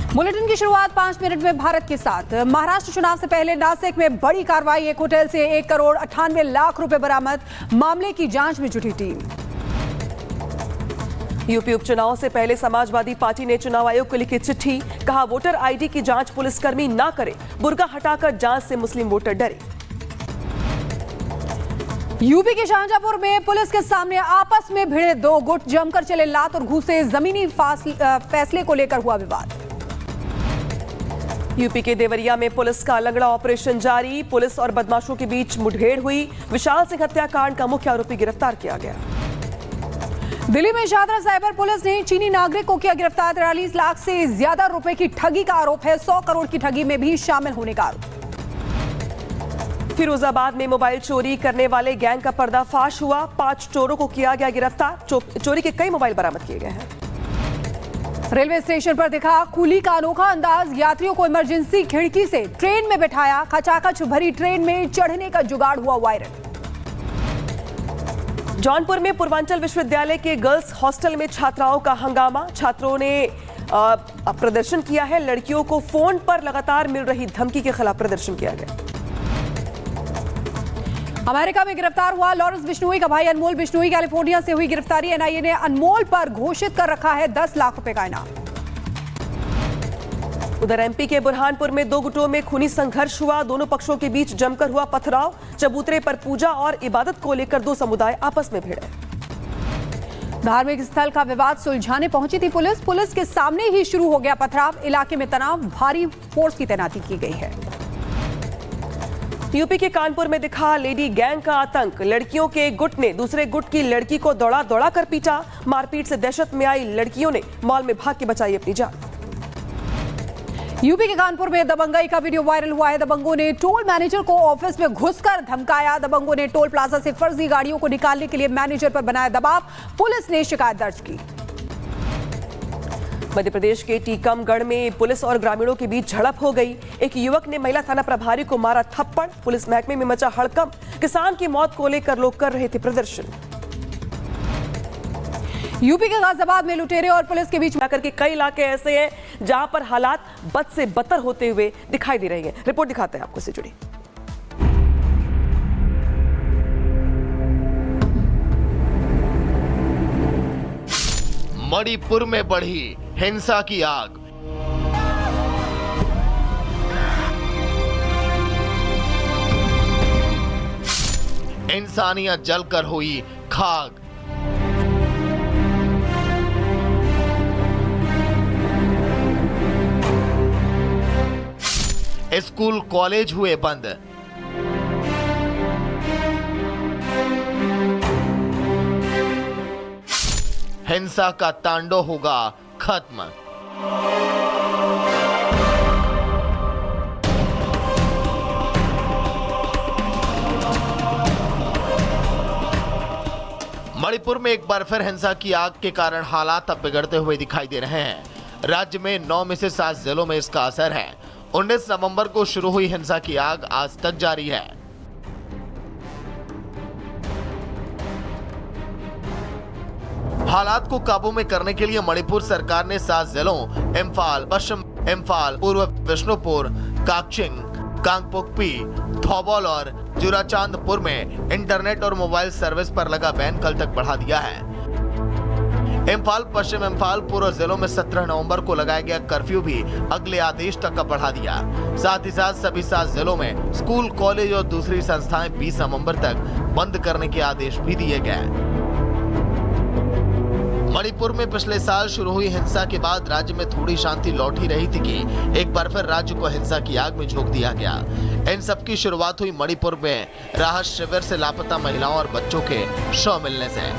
Bulletin की शुरुआत 5 minute में भारत के साथ। महाराष्ट्र चुनाव से पहले नासिक में बड़ी कार्रवाई। एक होटल से 1 करोड़ 98 लाख रुपए बरामद। मामले की जांच में जुटी टीम। यूपी उपचुनाव से पहले समाजवादी पार्टी ने चुनाव आयोग को लिखी चिट्ठी। कहा वोटर आईडी की जांच पुलिसकर्मी ना करे, बुर्का हटाकर जांच से मुस्लिम वोटर डरे। यूपी के शाहजहांपुर में पुलिस के सामने आपस में भिड़े दो गुट। जमकर चले लात और घूसे। जमीनी फैसले को लेकर हुआ विवाद। यूपी के देवरिया में पुलिस का लंगड़ा ऑपरेशन जारी। पुलिस और बदमाशों के बीच मुठभेड़ हुई। विशाल सिंह हत्याकांड का मुख्य आरोपी गिरफ्तार किया गया। दिल्ली में शाहदरा साइबर पुलिस ने चीनी नागरिक को किया गिरफ्तार। 43 लाख से ज्यादा रुपए की ठगी का आरोप है। 100 करोड़ की ठगी में भी शामिल होने का आरोप। फिरोजाबाद में मोबाइल चोरी करने वाले गैंग का पर्दाफाश हुआ। 5 चोरों को किया गया गिरफ्तार। चोरी के कई मोबाइल बरामद किए गए हैं। रेलवे स्टेशन पर दिखा कुली का अनोखा अंदाज। यात्रियों को इमरजेंसी खिड़की से ट्रेन में बिठाया। खचाखच भरी ट्रेन में चढ़ने का जुगाड़ हुआ वायरल। जौनपुर में पूर्वांचल विश्वविद्यालय के गर्ल्स हॉस्टल में छात्राओं का हंगामा। छात्रों ने प्रदर्शन किया है। लड़कियों को फोन पर लगातार मिल रही धमकी के खिलाफ प्रदर्शन किया गया। अमेरिका में गिरफ्तार हुआ लॉरेंस बिश्नोई का भाई अनमोल बिश्नोई। कैलिफोर्निया से हुई गिरफ्तारी। एनआईए ने अनमोल पर घोषित कर रखा है 10 लाख रुपए का इनाम। उधर एमपी के बुरहानपुर में 2 गुटों में खूनी संघर्ष हुआ। दोनों पक्षों के बीच जमकर हुआ पथराव। चबूतरे पर पूजा और इबादत को लेकर 2 समुदाय आपस में भिड़े। धार्मिक स्थल का विवाद सुलझाने पहुंची थी पुलिस। पुलिस के सामने ही शुरू हो गया पथराव। इलाके में तनाव। भारी फोर्स की तैनाती की गई है। यूपी के कानपुर में दिखा लेडी गैंग का आतंक। लड़कियों के एक गुट ने दूसरे गुट की लड़की को दौड़ा दौड़ा कर पीटा। मारपीट से दहशत में आई लड़कियों ने मॉल में भाग के बचाई अपनी जान। यूपी के कानपुर में दबंगई का वीडियो वायरल हुआ है। दबंगों ने टोल मैनेजर को ऑफिस में घुसकर धमकाया। दबंगों ने टोल प्लाजा से फर्जी गाड़ियों को निकालने के लिए मैनेजर पर बनाया दबाव। पुलिस ने शिकायत दर्ज की। मध्य प्रदेश के टीकमगढ़ में पुलिस और ग्रामीणों के बीच झड़प हो गई। एक युवक ने महिला थाना प्रभारी को मारा थप्पड़। पुलिस महकमे में मचा हड़कंप। किसान की मौत को लेकर लोग कर रहे थे प्रदर्शन। यूपी के गाजियाबाद में लुटेरे और पुलिस के बीच मिलाकर के कई इलाके ऐसे हैं जहां पर हालात बद से बदतर होते हुए दिखाई दे रहे हैं। रिपोर्ट दिखाते हैं आपको से जुड़ी। मणिपुर में बढ़ी हिंसा की आग। इंसानियत जलकर हुई खाक। स्कूल कॉलेज हुए बंद। हिंसा का तांडव होगा खत्म। मणिपुर में एक बार फिर हिंसा की आग के कारण हालात अब बिगड़ते हुए दिखाई दे रहे हैं। राज्य में 9 में से 7 जिलों में इसका असर है। 19 नवंबर को शुरू हुई हिंसा की आग आज तक जारी है। हालात को काबू में करने के लिए मणिपुर सरकार ने 7 जिलों इम्फाल, पश्चिम इम्फाल, पूर्व बिष्णुपुर, काकचिंग, कांगपोकपी, थौबल और जुराचांदपुर में इंटरनेट और मोबाइल सर्विस पर लगा बैन कल तक बढ़ा दिया है। इम्फाल, पश्चिम इम्फाल, पूर्व जिलों में 17 नवंबर को लगाया गया कर्फ्यू भी अगले आदेश तक का बढ़ा दिया। साथ ही साथ सभी 7 जिलों में स्कूल, कॉलेज और दूसरी संस्थाएं 20 नवंबर तक बंद करने के आदेश भी दिए गए। मणिपुर में पिछले साल शुरू हुई हिंसा के बाद राज्य में थोड़ी शांति लौट ही रही थी कि एक बार फिर राज्य को हिंसा की आग में झोंक दिया गया। इन सब की शुरुआत हुई मणिपुर में राहत शिविर से लापता महिलाओं और बच्चों के शव मिलने से,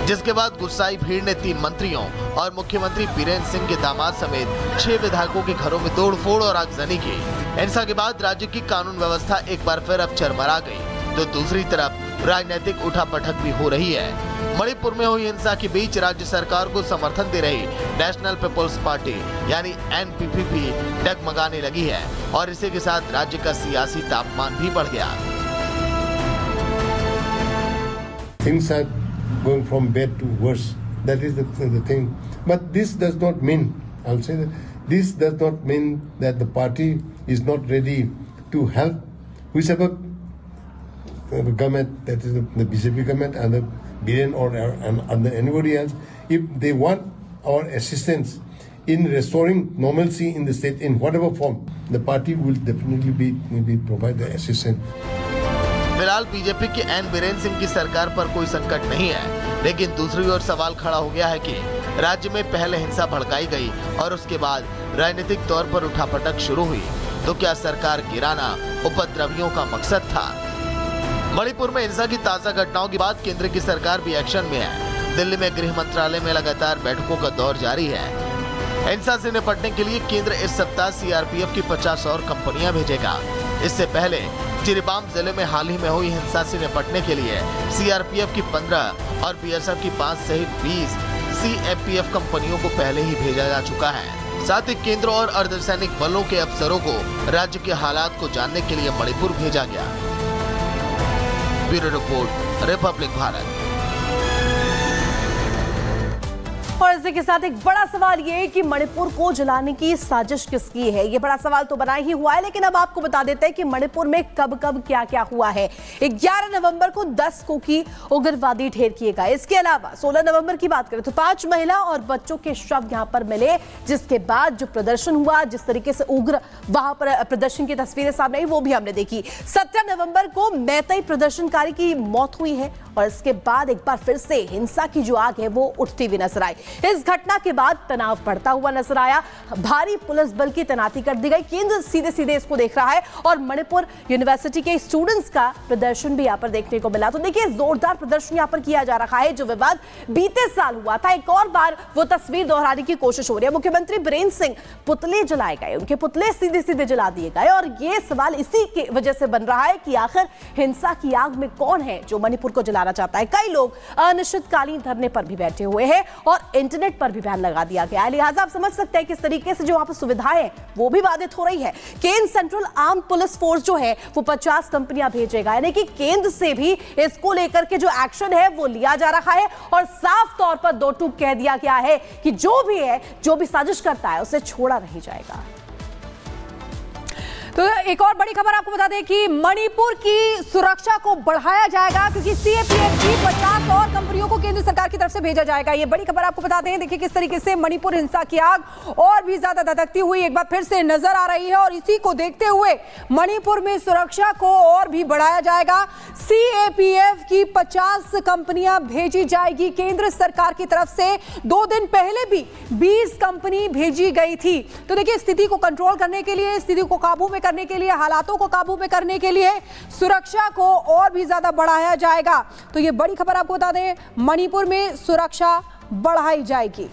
जिसके बाद गुस्साई भीड़ ने 3 मंत्रियों और मुख्यमंत्री बीरेंद्र सिंह के दामाद समेत 6 विधायकों के घरों में तोड़फोड़ और आगजनी की। हिंसा के बाद राज्य की कानून व्यवस्था एक बार फिर अब चरमरा गई, तो दूसरी तरफ राजनीतिक उठापटक भी हो रही है। मणिपुर में हुई हिंसा के बीच राज्य सरकार को समर्थन दे रही नेशनल पीपुल्स पार्टी यानी एनपीपी डगमगाने लगी है और इसी के साथ राज्य का सियासी तापमान भी बढ़ गया। Things are going from bad to worse. That is the thing. But this does not mean, I'll say that This does not mean that the party is not ready to help whichever government, that is the BJP government and the BN or anybody else, if they want our assistance in restoring normalcy in the state in whatever form, the party will definitely be provide the assistance. फिलहाल BJP के N Biren Singh की सरकार पर कोई संकट नहीं है, लेकिन दूसरी ओर सवाल खड़ा हो गया है कि राज्य में पहले हिंसा भड़काई गई और उसके बाद राजनीतिक तौर पर उठापटक शुरू हुई, तो क्या सरकार गिराना उपद्रवियों का मकसद था? मणिपुर में हिंसा की ताजा घटनाओं के बाद केंद्र की सरकार भी एक्शन में है। दिल्ली में गृह मंत्रालय में लगातार बैठकों का दौर जारी है। हिंसा से निपटने के लिए केंद्र इस सप्ताह सीआरपीएफ की 50 और कंपनियां भेजेगा। इससे पहले जिरीबाम जिले में हाल ही में हुई हिंसा से निपटने के लिए सीआरपीएफ की 15 और बीएसएफ की 5 सहित 20 सीएपीएफ कंपनियों को पहले ही भेजा जा चुका है। साथ ही केंद्र और अर्धसैनिक बलों के अफसरों को राज्य के हालात को जानने के लिए मणिपुर भेजा गया। Bureau report, Republic Bharat. और इसी के साथ एक बड़ा सवाल ये है कि मणिपुर को जलाने की साजिश किसकी है। ये बड़ा सवाल तो बना ही हुआ है, लेकिन अब आपको बता देते हैं कि मणिपुर में कब कब क्या क्या हुआ है। 11 नवंबर को 10 कुकी उग्रवादी ढेर किए गए। इसके अलावा 16 नवंबर की बात करें तो 5 महिला और बच्चों के शव यहां पर मिले, जिसके बाद जो प्रदर्शन हुआ, जिस तरीके से उग्र वहां पर प्रदर्शन की तस्वीरें सामने आई, वो भी हमने देखी। 17 नवंबर को मैतेई प्रदर्शनकारी की मौत हुई है और इसके बाद एक बार फिर से हिंसा की जो आग है वो उठती हुई नजर आई। इस घटना के बाद तनाव बढ़ता हुआ नजर आया। भारी पुलिस बल की तैनाती कर दी गई। केंद्र सीधे सीधे इसको देख रहा है और मणिपुर यूनिवर्सिटी के स्टूडेंट्स का प्रदर्शन भी यहां पर देखने को मिला। तो देखिए, जोरदार प्रदर्शन यहां पर किया जा रहा है। जो विवाद बीते साल हुआ था, एक और बार वो तस्वीर दोहराने की कोशिश हो रही है। मुख्यमंत्री बीरेन सिंह पुतले जलाए गए, उनके पुतले सीधे सीधे जला दिए गए और ये सवाल इसी की वजह से बन रहा है कि आखिर हिंसा की आग में कौन है जो मणिपुर को जलाना चाहता है। कई लोग अनिश्चितकालीन धरने पर भी बैठे हुए हैं और इंटरनेट पर भी बैन लगा दिया गया है। लिहाजा आप समझ सकते हैं किस तरीके से जो वहां पर सुविधाएं हैं वो भी बाधित हो रही है। केंद्र सेंट्रल आर्म पुलिस फोर्स जो है वो 50 कंपनियां भेजेगा, यानी कि केंद्र से भी इसको लेकर के जो एक्शन है वो लिया जा रहा है और साफ तौर पर दो टूक कह दिया गया है कि जो भी है, जो भी साजिश करता है उसे छोड़ा नहीं जाएगा। तो एक और बड़ी खबर आपको बता दें कि मणिपुर की सुरक्षा को बढ़ाया जाएगा, क्योंकि सीएपीएफ की 50 और कंपनियों को केंद्र सरकार की तरफ से भेजा जाएगा। ये बड़ी खबर आपको बता दें। देखिए किस तरीके से मणिपुर हिंसा की आग और भी ज्यादा धधकती हुई एक बार फिर से नजर आ रही है और इसी को देखते हुए मणिपुर में सुरक्षा को और भी बढ़ाया जाएगा। सीएपीएफ की 50 कंपनियां भेजी जाएगी केंद्र सरकार की तरफ से। 2 दिन पहले भी 20 कंपनी भेजी गई थी। तो देखिए, स्थिति को कंट्रोल करने के लिए, स्थिति को काबू में करने के लिए, हालातों को काबू में करने के लिए सुरक्षा को और भी ज्यादा बढ़ाया जाएगा। तो ये बड़ी खबर आपको बता दें, मणिपुर में सुरक्षा बढ़ाई जाएगी।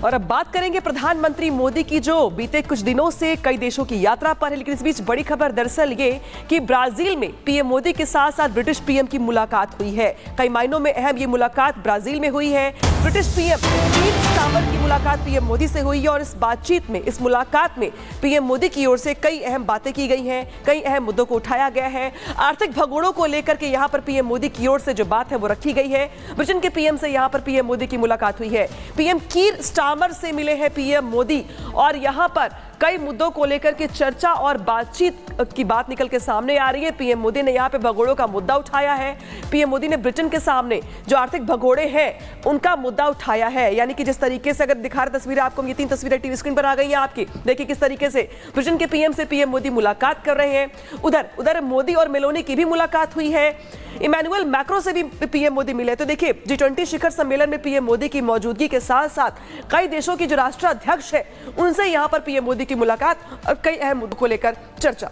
और अब बात करेंगे प्रधानमंत्री मोदी की, जो बीते कुछ दिनों से कई देशों की यात्रा पर है। लेकिन इस बीच बड़ी खबर दरअसल ये कि ब्राजील में पीएम मोदी के साथ साथ ब्रिटिश पीएम की मुलाकात हुई है। कई मायनों में अहम ये मुलाकात ब्राजील में हुई है। ब्रिटिश पीएम कीर स्टारमर की मुलाकात पीएम मोदी से हुई है और इस बातचीत में, इस मुलाकात में पीएम मोदी की ओर से कई अहम बातें की गई हैं, कई अहम मुद्दों को उठाया गया है। आर्थिक भगोड़ों को लेकर के यहाँ पर पीएम मोदी की ओर से जो बात है वो रखी गई है। ब्रिटेन के पीएम से यहाँ पर पीएम मोदी की मुलाकात हुई है। पीएम कीर स्टारमर से मिले हैं पीएम मोदी और यहाँ पर कई मुद्दों को लेकर के चर्चा और बातचीत की बात निकल के सामने आ रही है। पीएम मोदी ने यहाँ पे भगोड़ों का मुद्दा उठाया है। पीएम मोदी ने ब्रिटेन के सामने जो आर्थिक भगोड़े हैं उनका मुद्दा उठाया है। यानी कि जिस तरीके से, अगर दिखा रहे तस्वीरें आपको, ये 3 तस्वीरें टीवी स्क्रीन पर आ गई हैं आपकी, देखिए किस तरीके से ब्रिटेन के पीएम से पीएम मोदी मुलाकात कर रहे हैं। उधर मोदी और मेलोनी की भी मुलाकात हुई है। इमैनुअल मैक्रो से भी पीएम मोदी मिले। तो देखिए, G20 शिखर सम्मेलन में पीएम मोदी की मौजूदगी के साथ साथ कई देशों की जो राष्ट्राध्यक्ष है उनसे यहां पर पीएम मोदी की मुलाकात और कई अहम मुद्दों को लेकर चर्चा।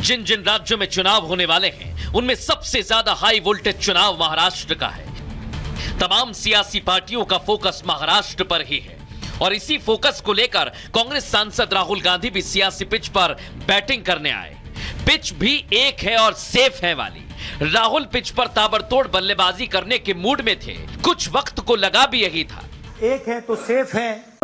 जिन जिन राज्यों में चुनाव होने वाले हैं उनमें सबसे ज्यादा हाई वोल्टेज चुनाव महाराष्ट्र का है। तमाम सियासी पार्टियों का फोकस महाराष्ट्र पर ही है और इसी फोकस को लेकर कांग्रेस सांसद राहुल गांधी भी सियासी पिच पर बैटिंग करने आए। पिच भी एक है और सेफ है वाली। राहुल पिच पर ताबड़तोड़ बल्लेबाजी करने के मूड में थे। कुछ वक्त को लगा भी यही था। एक है तो सेफ है।